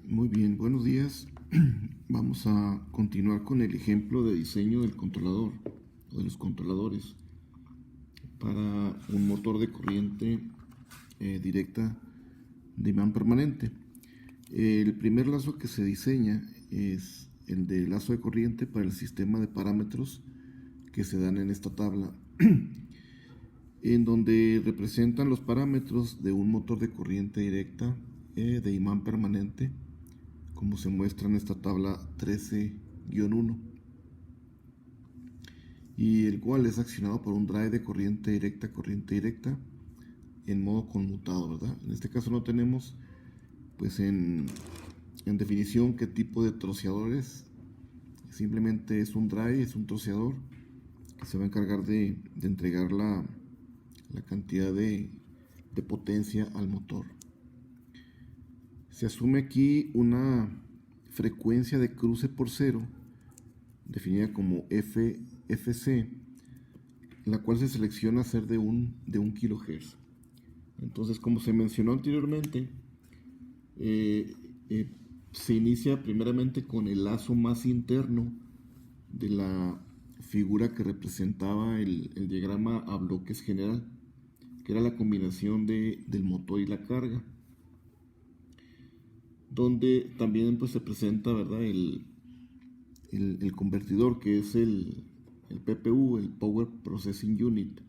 Muy bien, buenos días. Vamos a continuar con el ejemplo de diseño del controlador o de los controladores para un motor de corriente directa de imán permanente. El primer lazo que se diseña es el de lazo de corriente para el sistema de parámetros que se dan en esta tabla, en donde representan los parámetros de un motor de corriente directa de imán permanente, como se muestra en esta tabla 13-1, y el cual es accionado por un drive de corriente directa en modo conmutado, ¿verdad? En este caso no tenemos pues en definición qué tipo de troceador es. Simplemente es un drive, es un troceador que se va a encargar de entregar la cantidad de potencia al motor. Se asume aquí una frecuencia de cruce por cero, definida como FC, la cual se selecciona ser de un kHz. Entonces, como se mencionó anteriormente, se inicia primeramente con el lazo más interno de la figura que representaba el diagrama a bloques general, que era la combinación del motor y la carga, donde también pues se presenta, ¿verdad?, el convertidor, que es el PPU, el Power Processing Unit,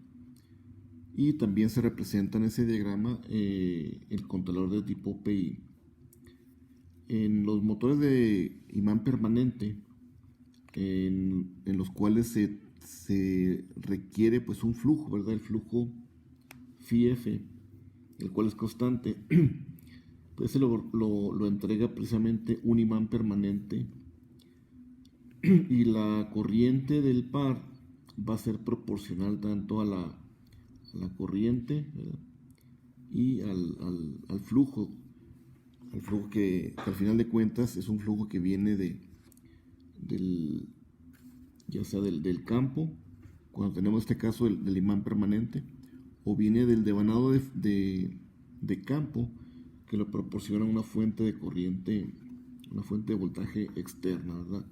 y también se representa en ese diagrama el controlador de tipo PI. En los motores de imán permanente, en los cuales se requiere pues un flujo, ¿verdad?, el flujo Φf, el cual es constante, pues lo entrega precisamente un imán permanente, y la corriente del par va a ser proporcional tanto a la corriente, ¿verdad?, y al flujo que al final de cuentas es un flujo que viene ya sea del campo, cuando tenemos este caso del imán permanente, o viene del devanado de campo, que lo proporciona una fuente de corriente, una fuente de voltaje externa, ¿verdad?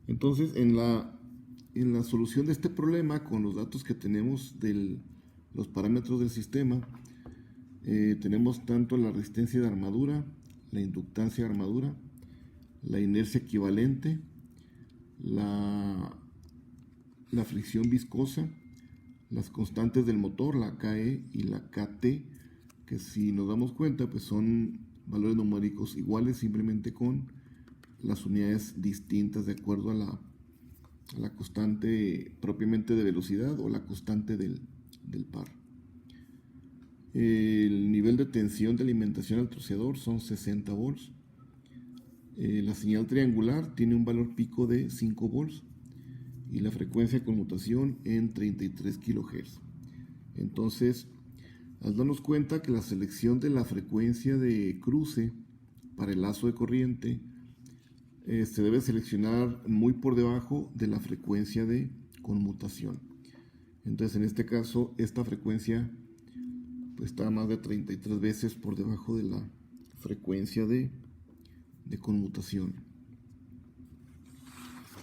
Entonces, en la solución de este problema, con los datos que tenemos de los parámetros del sistema, tenemos tanto la resistencia de armadura, la inductancia de armadura, la inercia equivalente, la fricción viscosa, las constantes del motor, la KE y la KT, que si nos damos cuenta pues son valores numéricos iguales, simplemente con las unidades distintas de acuerdo a la constante propiamente de velocidad o la constante del par. El nivel de tensión de alimentación al troceador son 60 volts. La señal triangular tiene un valor pico de 5 volts y la frecuencia de conmutación en 33 kHz. Entonces, al darnos cuenta que la selección de la frecuencia de cruce para el lazo de corriente se debe seleccionar muy por debajo de la frecuencia de conmutación. Entonces, en este caso, esta frecuencia pues está más de 33 veces por debajo de la frecuencia de conmutación.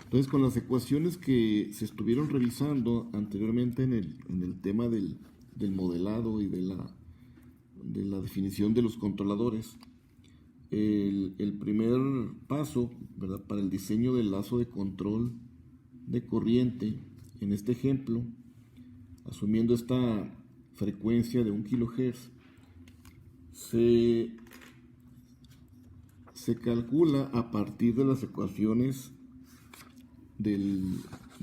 Entonces, con las ecuaciones que se estuvieron revisando anteriormente en el tema del modelado y de la definición de los controladores, el primer paso, ¿verdad?, para el diseño del lazo de control de corriente, en este ejemplo, asumiendo esta frecuencia de 1 kHz, se calcula a partir de las ecuaciones de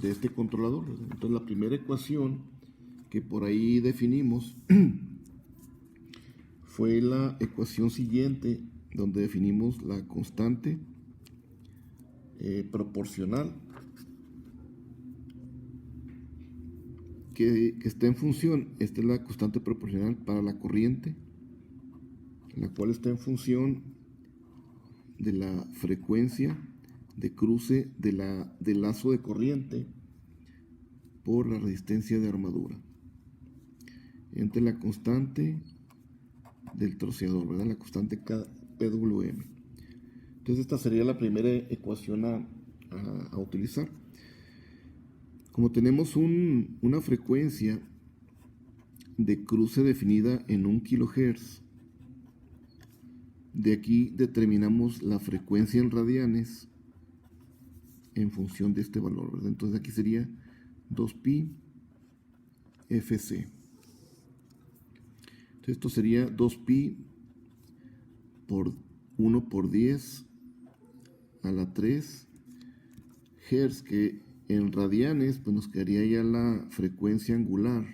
este controlador. Entonces, la primera ecuación que por ahí definimos fue la ecuación siguiente, donde definimos la constante proporcional que está en función. Esta es la constante proporcional para la corriente, la cual está en función de la frecuencia de cruce del lazo de corriente por la resistencia de armadura, entre la constante del troceador, ¿verdad?, la constante PWM. Entonces esta sería la primera ecuación a utilizar. Como tenemos una frecuencia de cruce definida en 1 kHz, de aquí determinamos la frecuencia en radianes en función de este valor, ¿verdad? Entonces aquí sería 2pi fc. Entonces esto sería 2pi por 1 por 10 a la 3 Hz, que en radianes pues nos quedaría ya la frecuencia angular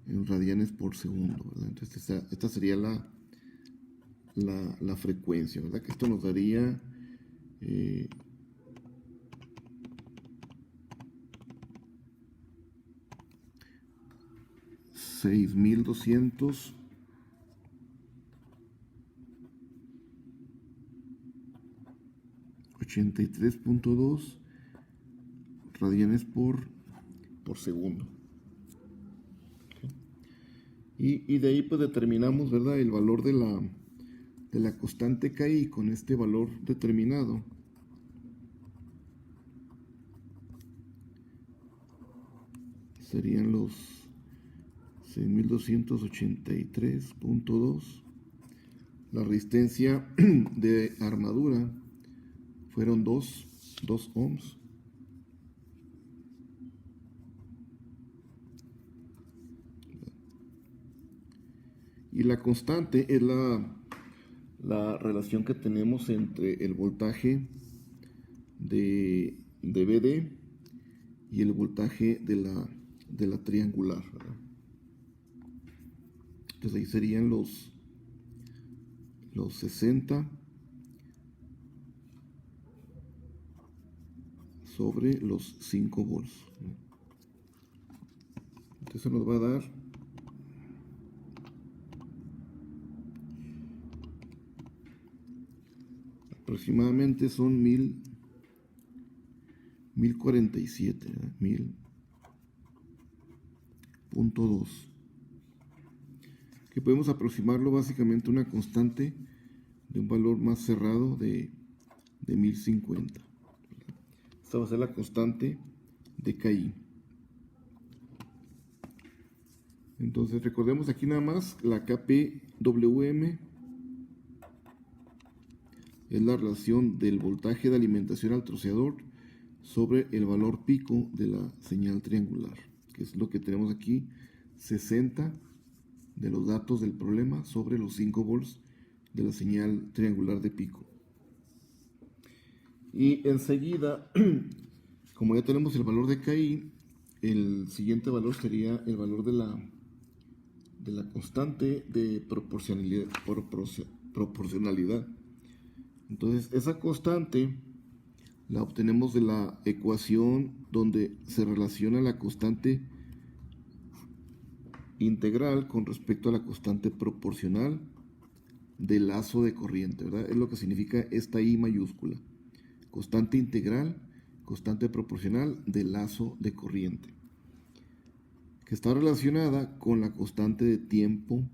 en radianes por segundo, ¿verdad? Entonces esta sería la frecuencia, ¿verdad? Que esto nos daría 6283.2 radianes por segundo. Y de ahí pues determinamos, ¿verdad?, el valor de la constante KI. Con este valor determinado serían los 6283.2. La resistencia de armadura fueron 2 ohms. Y la constante es la relación que tenemos entre el voltaje de BD y el voltaje de la triangular, ¿verdad? Entonces ahí serían los 60 sobre los 5 volts. Entonces nos va a dar aproximadamente son 1047, ¿verdad? 1000.2, que podemos aproximarlo básicamente a una constante de un valor más cerrado de 1050. Esta va a ser la constante de KI. Entonces recordemos aquí nada más la KPWM es la relación del voltaje de alimentación al troceador sobre el valor pico de la señal triangular, que es lo que tenemos aquí, 60 de los datos del problema sobre los 5 volts de la señal triangular de pico. Y enseguida, como ya tenemos el valor de KI, el siguiente valor sería el valor de la constante de proporcionalidad. Entonces, esa constante la obtenemos de la ecuación donde se relaciona la constante integral con respecto a la constante proporcional del lazo de corriente, ¿verdad? Es lo que significa esta I mayúscula. Constante integral, constante proporcional del lazo de corriente, que está relacionada con la constante de tiempo,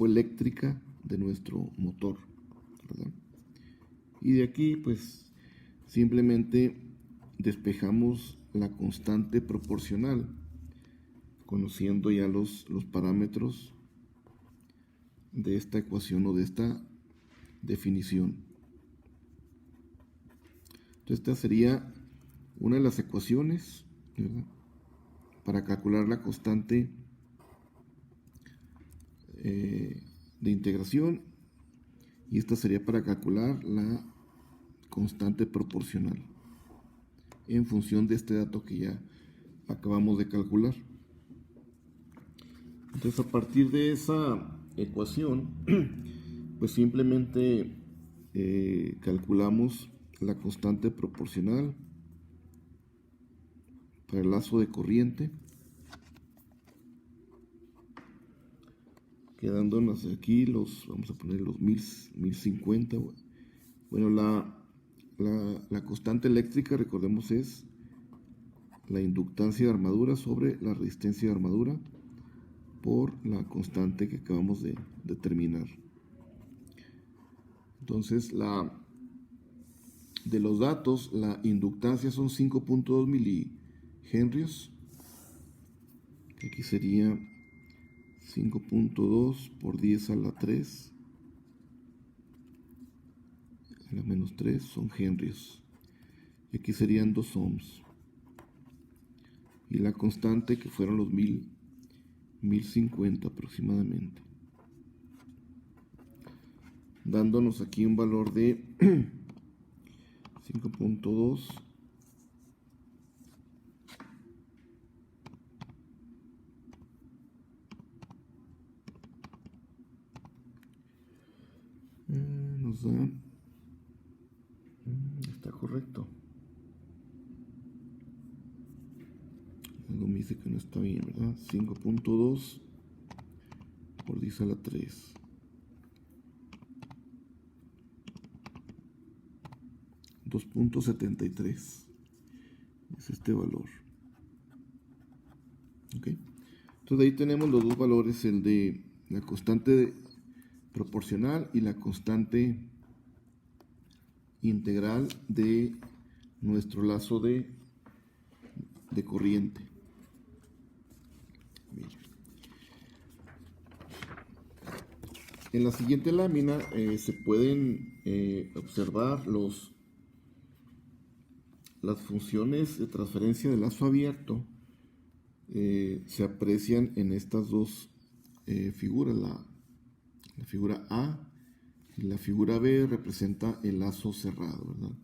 eléctrica de nuestro motor, ¿verdad? Y de aquí pues simplemente despejamos la constante proporcional conociendo ya los parámetros de esta ecuación o de esta definición. Entonces esta sería una de las ecuaciones, ¿verdad?, para calcular la constante de integración, y esta sería para calcular la constante proporcional en función de este dato que ya acabamos de calcular. Entonces a partir de esa ecuación pues simplemente calculamos la constante proporcional para el lazo de corriente, quedándonos aquí vamos a poner los 1050. Bueno, la constante eléctrica, recordemos, es la inductancia de armadura sobre la resistencia de armadura, por la constante que acabamos de determinar. Entonces, de los datos, la inductancia son 5.2 milihenrios. Aquí sería 5.2 por 10 a la 3 a la menos 3 son henrios. Y aquí serían 2 ohms. Y la constante, que fueron los 1050 aproximadamente, dándonos aquí un valor de 5.2 nos da, está correcto, algo me dice que no está bien, ¿verdad? 5.2 por 10 a la 3 2.73 es este valor. ¿Ok? Entonces ahí tenemos los dos valores, el de la constante proporcional y la constante integral de nuestro lazo de corriente. Bien. En la siguiente lámina se pueden observar las funciones de transferencia de lazo abierto. Se aprecian en estas dos figuras. La figura A y la figura B representa el lazo cerrado, ¿verdad?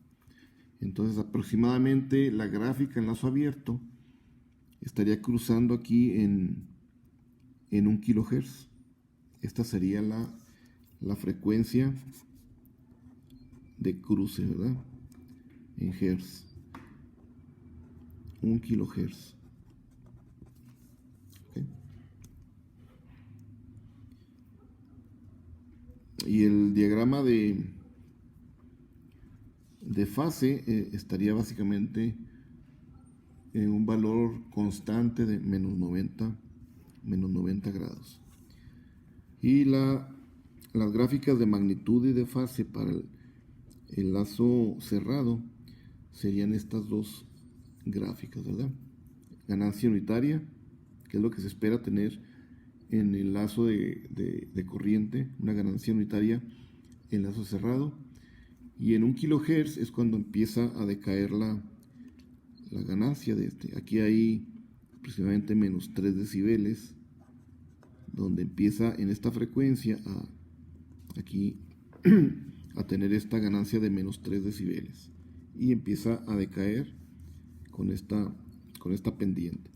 Entonces, aproximadamente la gráfica en lazo abierto estaría cruzando aquí en 1 kHz. Esta sería la frecuencia de cruce, ¿verdad? En hertz. 1 kHz. ¿Okay? Y el diagrama de fase estaría básicamente en un valor constante de menos 90 grados. Y las gráficas de magnitud y de fase para el lazo cerrado serían estas dos gráficas, ¿verdad? Ganancia unitaria, que es lo que se espera tener en el lazo de corriente, una ganancia unitaria en lazo cerrado, y en 1 kHz es cuando empieza a decaer la ganancia de este. Aquí hay aproximadamente menos 3 decibeles, donde empieza en esta frecuencia aquí a tener esta ganancia de menos 3 decibeles y empieza a decaer con esta pendiente.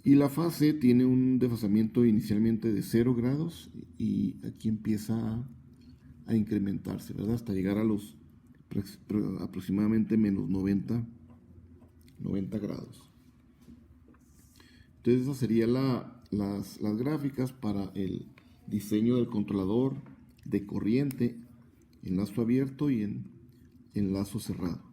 Y la fase tiene un desfasamiento inicialmente de 0 grados y aquí empieza a incrementarse, ¿verdad? Hasta llegar a los aproximadamente menos 90 grados. Entonces esas serían las gráficas para el diseño del controlador de corriente en lazo abierto y en lazo cerrado.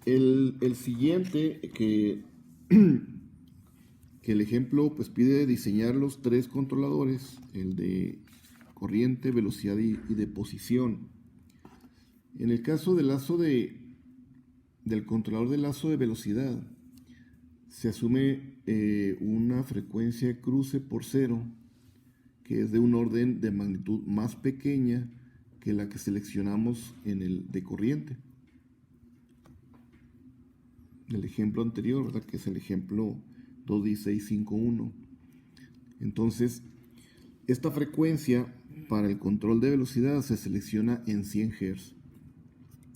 El siguiente, que el ejemplo pues pide diseñar los 3 controladores, el de corriente, velocidad y de posición. En el caso del lazo del controlador de lazo de velocidad, se asume una frecuencia de cruce por 0, que es de un orden de magnitud más pequeña que la que seleccionamos en el de corriente. El ejemplo anterior, ¿verdad? Que es el ejemplo 21651. Entonces, esta frecuencia para el control de velocidad se selecciona en 100 Hz.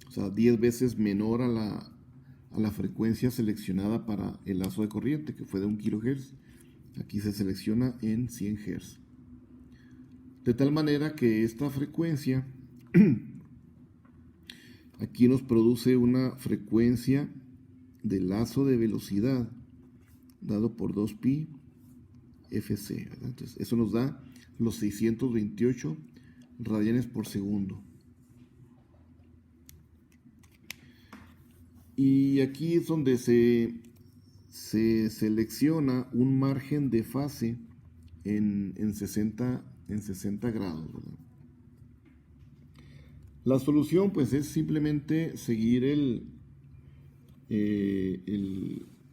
O sea, 10 veces menor a la frecuencia seleccionada para el lazo de corriente, que fue de 1 kHz. Aquí se selecciona en 100 Hz. De tal manera que esta frecuencia aquí nos produce una frecuencia de lazo de velocidad dado por 2pi fc, ¿verdad? Entonces eso nos da los 628 radianes por segundo. Y aquí es donde se selecciona un margen de fase en 60 grados, ¿verdad? La solución pues es simplemente seguir el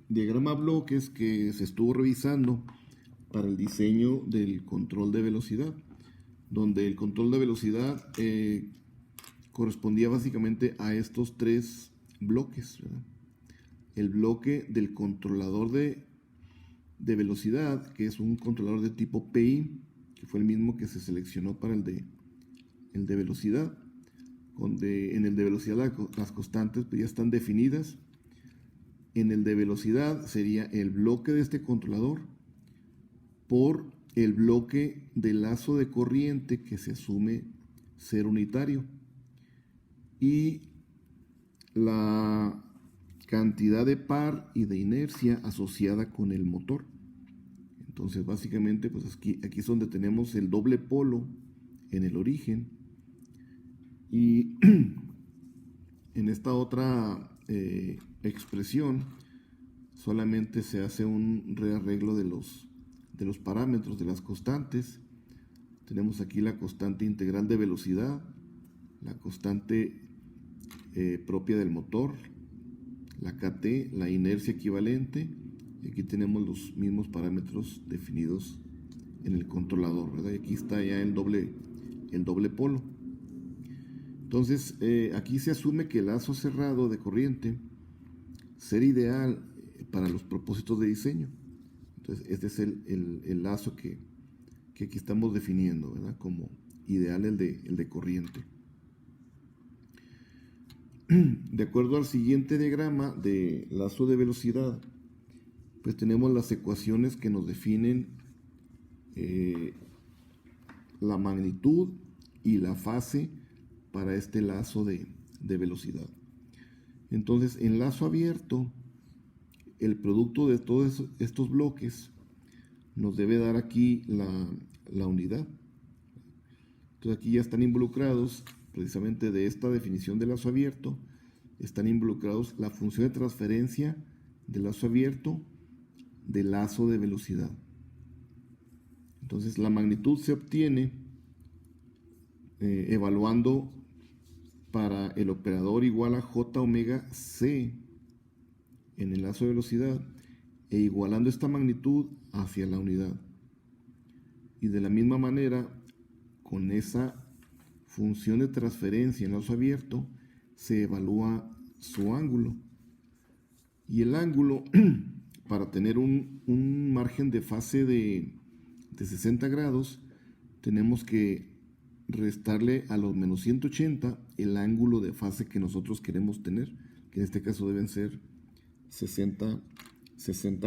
diagrama bloques que se estuvo revisando para el diseño del control de velocidad, donde el control de velocidad correspondía básicamente a estos tres bloques, ¿verdad? El bloque del controlador de velocidad, que es un controlador de tipo PI, que fue el mismo que se seleccionó para el de velocidad, donde en el de velocidad las constantes pues ya están definidas. En el de velocidad sería el bloque de este controlador por el bloque de lazo de corriente que se asume ser unitario y la cantidad de par y de inercia asociada con el motor. Entonces básicamente pues aquí es donde tenemos el doble polo en el origen y en esta otra expresión solamente se hace un rearreglo de los parámetros de las constantes. Tenemos aquí la constante integral de velocidad, la constante propia del motor, la KT, la inercia equivalente, y aquí tenemos los mismos parámetros definidos en el controlador, ¿verdad? Y aquí está ya el doble polo. Entonces aquí se asume que el lazo cerrado de corriente será ideal para los propósitos de diseño. Entonces este es el lazo que aquí estamos definiendo, ¿verdad? Como ideal el de corriente. De acuerdo al siguiente diagrama de lazo de velocidad, pues tenemos las ecuaciones que nos definen la magnitud y la fase para este lazo de velocidad. Entonces, en lazo abierto, el producto de todos estos bloques nos debe dar aquí la unidad. Entonces aquí ya están involucrados, precisamente de esta definición de lazo abierto, están involucrados la función de transferencia del lazo abierto del lazo de velocidad. Entonces la magnitud se obtiene evaluando para el operador igual a J omega C en el lazo de velocidad e igualando esta magnitud hacia la unidad. Y de la misma manera, con esa función de transferencia en lazo abierto, se evalúa su ángulo. Y el ángulo, para tener un margen de fase de 60 grados, tenemos que restarle a los menos 180 el ángulo de fase que nosotros queremos tener, que en este caso deben ser 60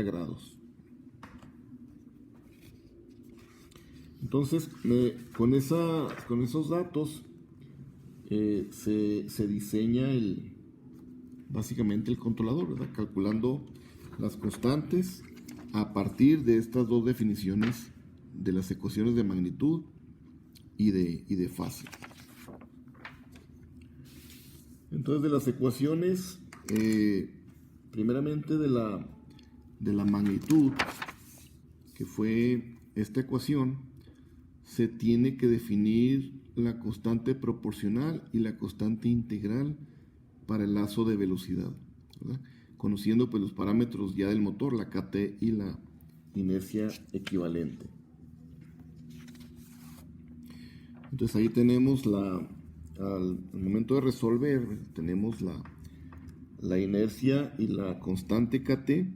grados. Entonces, con esos datos se diseña básicamente el controlador, ¿verdad? Calculando las constantes a partir de estas dos definiciones de las ecuaciones de magnitud y de fase. Entonces, de las ecuaciones, primeramente de la magnitud, que fue esta ecuación, se tiene que definir la constante proporcional y la constante integral para el lazo de velocidad, ¿verdad? Conociendo pues los parámetros ya del motor, la KT y la inercia equivalente. Entonces ahí tenemos al momento de resolver, tenemos la inercia y la constante KT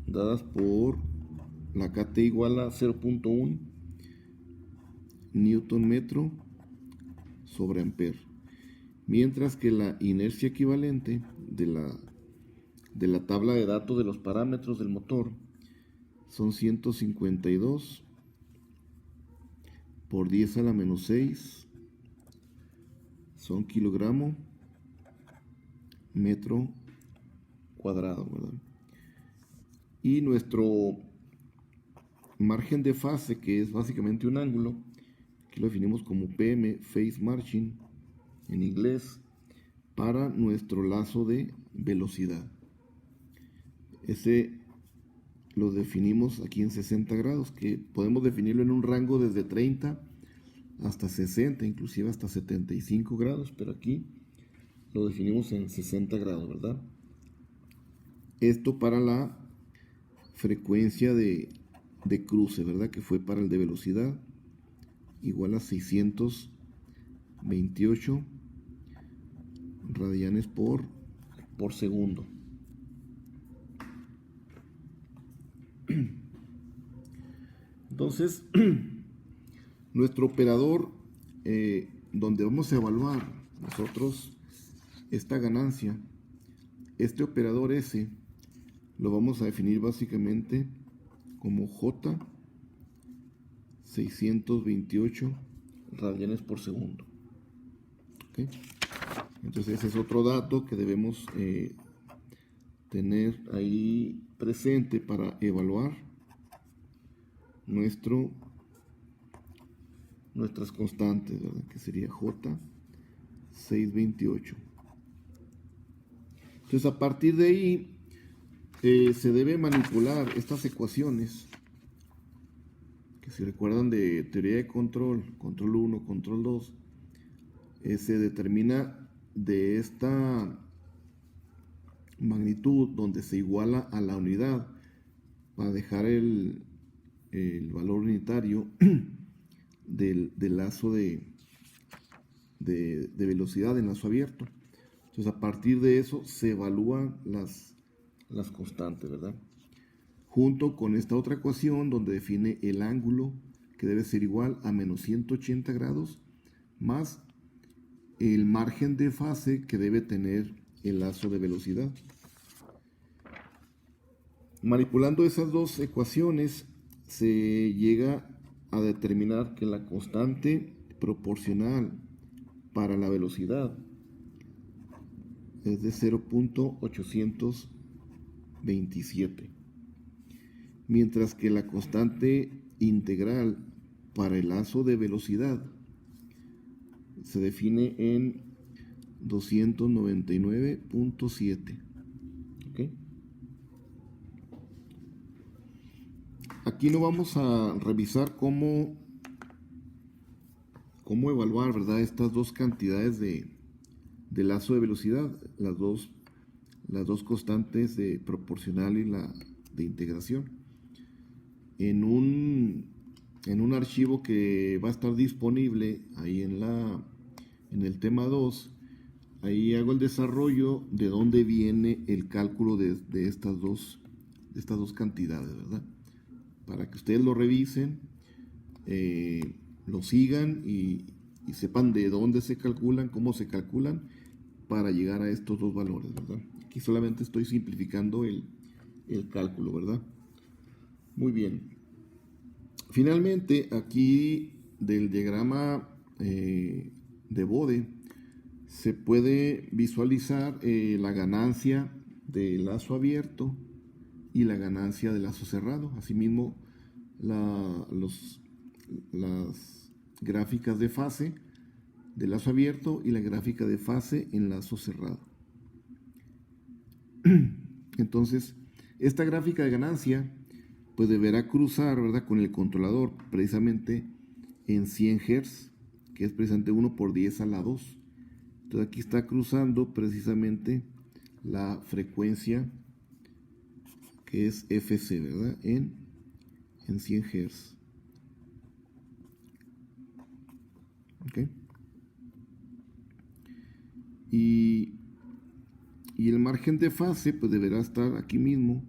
dadas por la KT igual a 0.1 Newton metro sobre ampere, mientras que la inercia equivalente de la tabla de datos de los parámetros del motor son 152 por 10 a la menos 6, son kilogramo metro cuadrado, ¿verdad? Y nuestro margen de fase, que es básicamente un ángulo, que lo definimos como PM, phase margin, en inglés, para nuestro lazo de velocidad. Ese lo definimos aquí en 60 grados, que podemos definirlo en un rango desde 30 hasta 60, inclusive hasta 75 grados, pero aquí lo definimos en 60 grados, ¿verdad? Esto para la frecuencia de cruce, ¿verdad? Que fue para el de velocidad, igual a 628 radianes por segundo. Entonces, nuestro operador, donde vamos a evaluar nosotros esta ganancia, este operador S, lo vamos a definir básicamente como J 628 radianes por segundo. ¿Okay? Entonces ese es otro dato que debemos tener ahí presente para evaluar nuestras constantes, ¿verdad? Que sería J 628. Entonces a partir de ahí se debe manipular estas ecuaciones que, si recuerdan, de teoría de control 1, control 2, se determina de esta magnitud donde se iguala a la unidad para dejar el valor unitario del lazo de velocidad en lazo abierto. Entonces a partir de eso se evalúan las constantes, ¿verdad? Junto con esta otra ecuación donde define el ángulo, que debe ser igual a menos 180 grados más el margen de fase que debe tener el lazo de velocidad. Manipulando esas dos ecuaciones se llega a determinar que la constante proporcional para la velocidad es de 0.827, mientras que la constante integral para el lazo de velocidad se define en 299.7. ¿Okay? Aquí no vamos a revisar cómo evaluar, ¿verdad?, estas dos cantidades de lazo de velocidad, las dos constantes de proporcional y la de integración. En un archivo que va a estar disponible ahí en el tema 2, ahí hago el desarrollo de dónde viene el cálculo de estas dos cantidades, ¿verdad? Para que ustedes lo revisen, lo sigan y sepan de dónde se calculan, cómo se calculan para llegar a estos dos valores, ¿verdad? Aquí solamente estoy simplificando el cálculo, ¿verdad? Muy bien. Finalmente, aquí del diagrama de Bode se puede visualizar la ganancia del lazo abierto y la ganancia del lazo cerrado. Asimismo, las gráficas de fase del lazo abierto y la gráfica de fase en lazo cerrado. Entonces, esta gráfica de ganancia pues deberá cruzar, ¿verdad?, con el controlador precisamente en 100 Hz, que es precisamente 1 por 10 a la 2. Entonces aquí está cruzando precisamente la frecuencia que es FC, ¿verdad?, en 100 Hz. ¿Okay? Y el margen de fase pues deberá estar aquí mismo.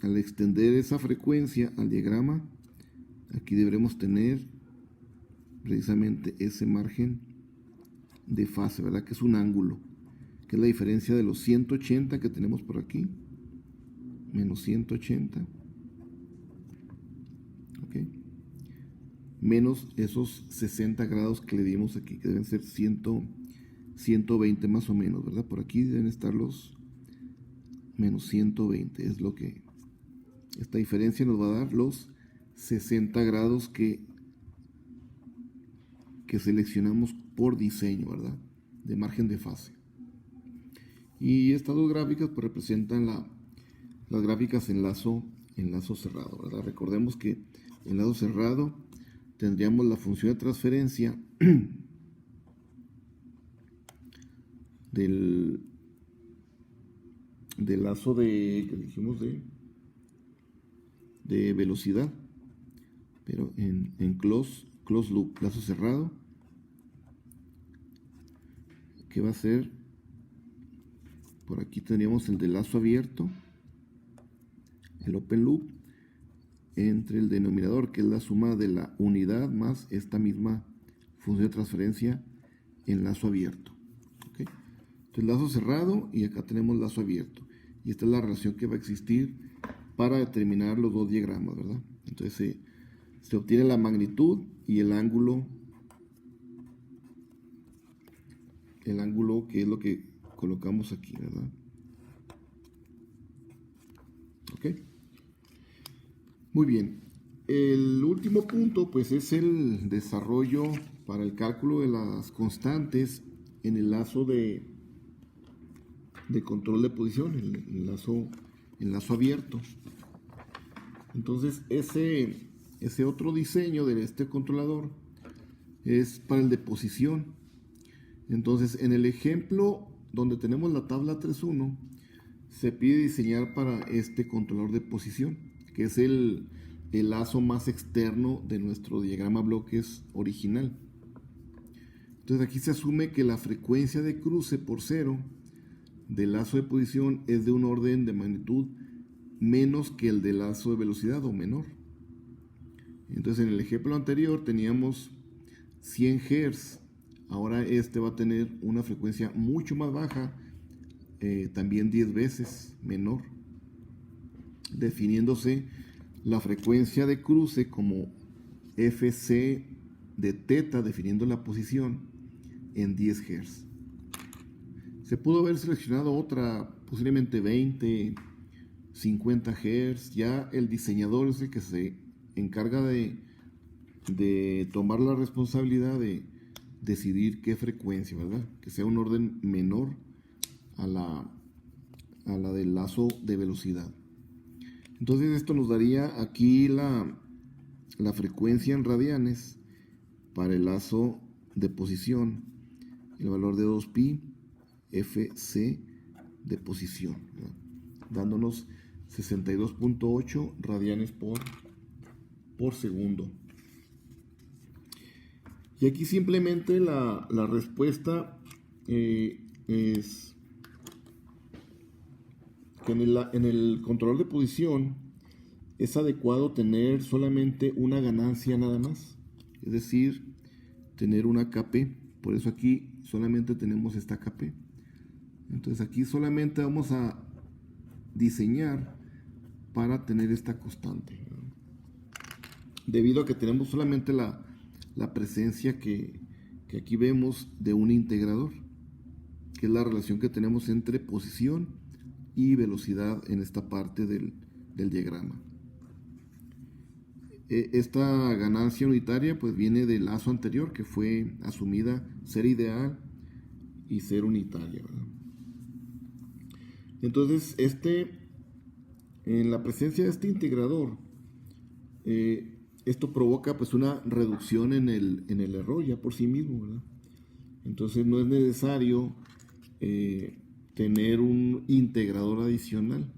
Al extender esa frecuencia al diagrama, aquí deberemos tener precisamente ese margen de fase, ¿verdad?, que es un ángulo, que es la diferencia de los 180 que tenemos por aquí, menos 180, ¿ok?, menos esos 60 grados que le dimos aquí, que deben ser 120 más o menos, ¿verdad? Por aquí deben estar los menos 120, es lo que esta diferencia nos va a dar los 60 grados que seleccionamos por diseño, ¿verdad? de margen de fase. Y estas dos gráficas pues representan las gráficas en lazo cerrado, ¿verdad? Recordemos que en lazo cerrado tendríamos la función de transferencia del lazo que dijimos de velocidad, pero en close loop, lazo cerrado, que va a ser, por aquí tendríamos el de lazo abierto, el open loop, entre el denominador, que es la suma de la unidad más esta misma función de transferencia en lazo abierto. ¿Okay? Entonces lazo cerrado y acá tenemos lazo abierto. Y esta es la relación que va a existir para determinar los dos diagramas, ¿verdad? Entonces se obtiene la magnitud y el ángulo que es lo que colocamos aquí, ¿verdad? ¿Ok? Muy bien. El último punto, pues, es el desarrollo para el cálculo de las constantes en el lazo de control de posición, el lazo abierto. Entonces, ese otro diseño de este controlador es para el de posición. Entonces, en el ejemplo donde tenemos la tabla 3.1, se pide diseñar para este controlador de posición, que es el lazo más externo de nuestro diagrama bloques original. Entonces aquí se asume que la frecuencia de cruce por cero del lazo de posición es de un orden de magnitud menos que el del lazo de velocidad o menor. Entonces en el ejemplo anterior teníamos 100 Hz, ahora este va a tener una frecuencia mucho más baja, también 10 veces menor, definiéndose la frecuencia de cruce como Fc de teta, definiendo la posición en 10 Hz. Se pudo haber seleccionado otra, posiblemente 20, 50 Hz. Ya el diseñador es el que se encarga de tomar la responsabilidad de decidir qué frecuencia, ¿verdad? Que sea un orden menor a la del lazo de velocidad. Entonces esto nos daría aquí la frecuencia en radianes para el lazo de posición, el valor de 2pi Fc de posición, ¿verdad? Dándonos 62.8 radianes por segundo. Y aquí simplemente la respuesta es que en el controlador de posición es adecuado tener solamente una ganancia nada más, es decir, tener una KP. Por eso aquí solamente tenemos esta KP. Entonces aquí solamente vamos a diseñar para tener esta constante, ¿no? Debido a que tenemos solamente la presencia que aquí vemos de un integrador, que es la relación que tenemos entre posición y velocidad en esta parte del diagrama. Esta ganancia unitaria pues viene del lazo anterior, que fue asumida ser ideal y ser unitaria, ¿verdad? Entonces en la presencia de este integrador, esto provoca pues una reducción en el error ya por sí mismo, ¿verdad? Entonces no es necesario tener un integrador adicional.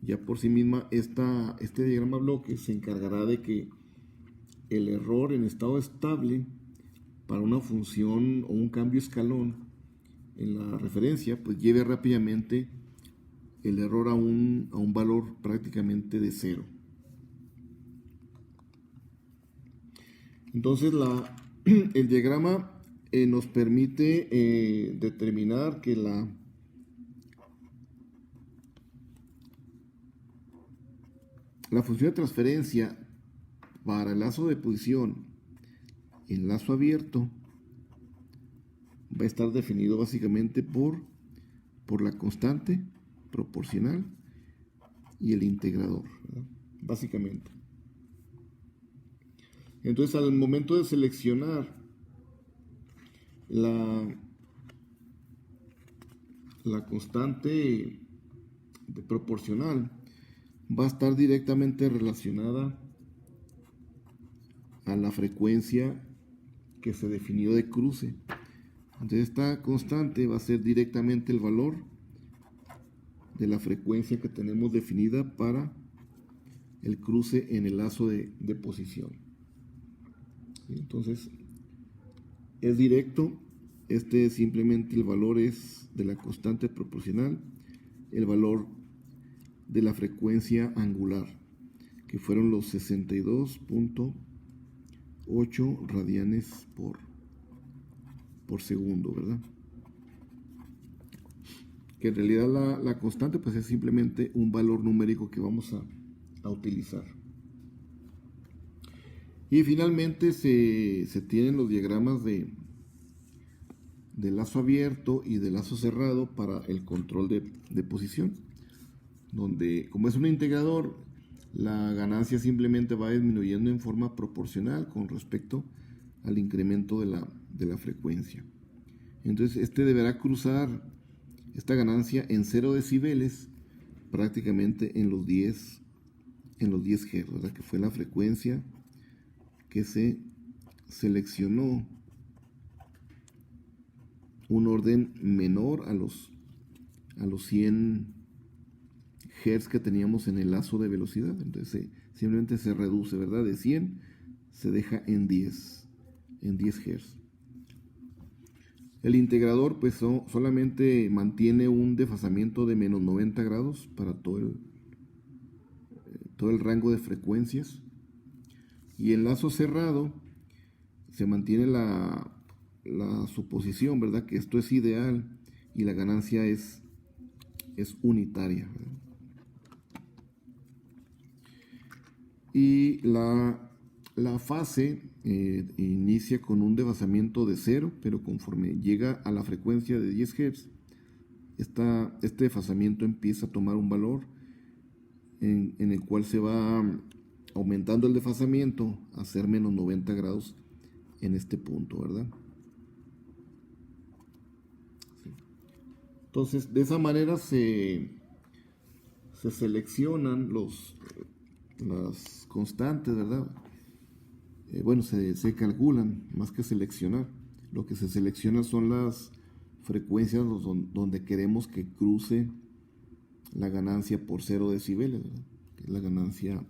Ya por sí misma este diagrama bloque se encargará de que el error en estado estable para una función o un cambio escalón en la referencia pues lleve rápidamente el error a un valor prácticamente de cero. Entonces el diagrama nos permite determinar que la función de transferencia para el lazo de posición en lazo abierto va a estar definido básicamente por la constante proporcional y el integrador, ¿verdad? Básicamente. Entonces al momento de seleccionar la la constante proporcional va a estar directamente relacionada a la frecuencia que se definió de cruce. Entonces esta constante va a ser directamente el valor de la frecuencia que tenemos definida para el cruce en el lazo de posición. Entonces es directo. Este simplemente el valor es de la constante proporcional, el valor de la frecuencia angular, que fueron los 62.8 radianes por segundo, ¿verdad? Que en realidad la constante pues es simplemente un valor numérico que vamos a utilizar. Y finalmente se tienen los diagramas de lazo abierto y de lazo cerrado para el control de posición, donde como es un integrador, la ganancia simplemente va disminuyendo en forma proporcional con respecto al incremento de la frecuencia. Entonces este deberá cruzar esta ganancia en 0 decibeles prácticamente en los 10 Hz, ¿verdad? Que fue la frecuencia que se seleccionó un orden menor a los 100 Hz que teníamos en el lazo de velocidad. Entonces simplemente se reduce, ¿verdad? De 100 se deja en 10 Hz. El integrador pues solamente mantiene un desfasamiento de menos 90 grados para todo el rango de frecuencias. Y el lazo cerrado se mantiene la suposición, ¿verdad? Que esto es ideal y la ganancia es unitaria, ¿verdad? Y la fase inicia con un desfasamiento de 0, pero conforme llega a la frecuencia de 10 Hz, este desfasamiento empieza a tomar un valor en el cual se va aumentando el desfasamiento a ser menos 90 grados en este punto, ¿verdad? Sí. Entonces, de esa manera se seleccionan las constantes, ¿verdad? Bueno, se calculan más que seleccionar. Lo que se selecciona son las frecuencias donde queremos que cruce la ganancia por 0 decibeles, ¿verdad? Que es la ganancia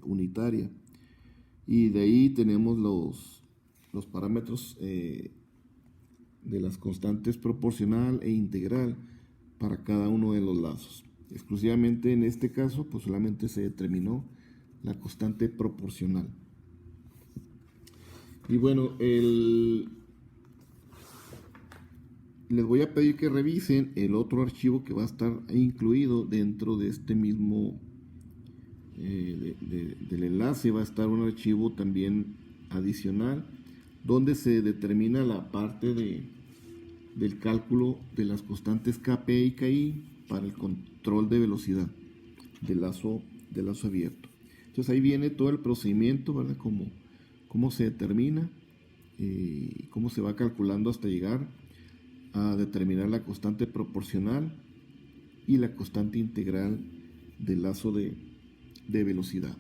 unitaria. Y de ahí tenemos los parámetros de las constantes proporcional e integral para cada uno de los lazos. Exclusivamente en este caso, pues solamente se determinó la constante proporcional. Y bueno, les voy a pedir que revisen el otro archivo que va a estar incluido dentro de este mismo del enlace. Va a estar un archivo también adicional donde se determina la parte del cálculo de las constantes Kp y Ki para el control de velocidad del lazo abierto. Entonces ahí viene todo el procedimiento, ¿verdad? Cómo se determina, cómo se va calculando hasta llegar a determinar la constante proporcional y la constante integral del lazo de velocidad.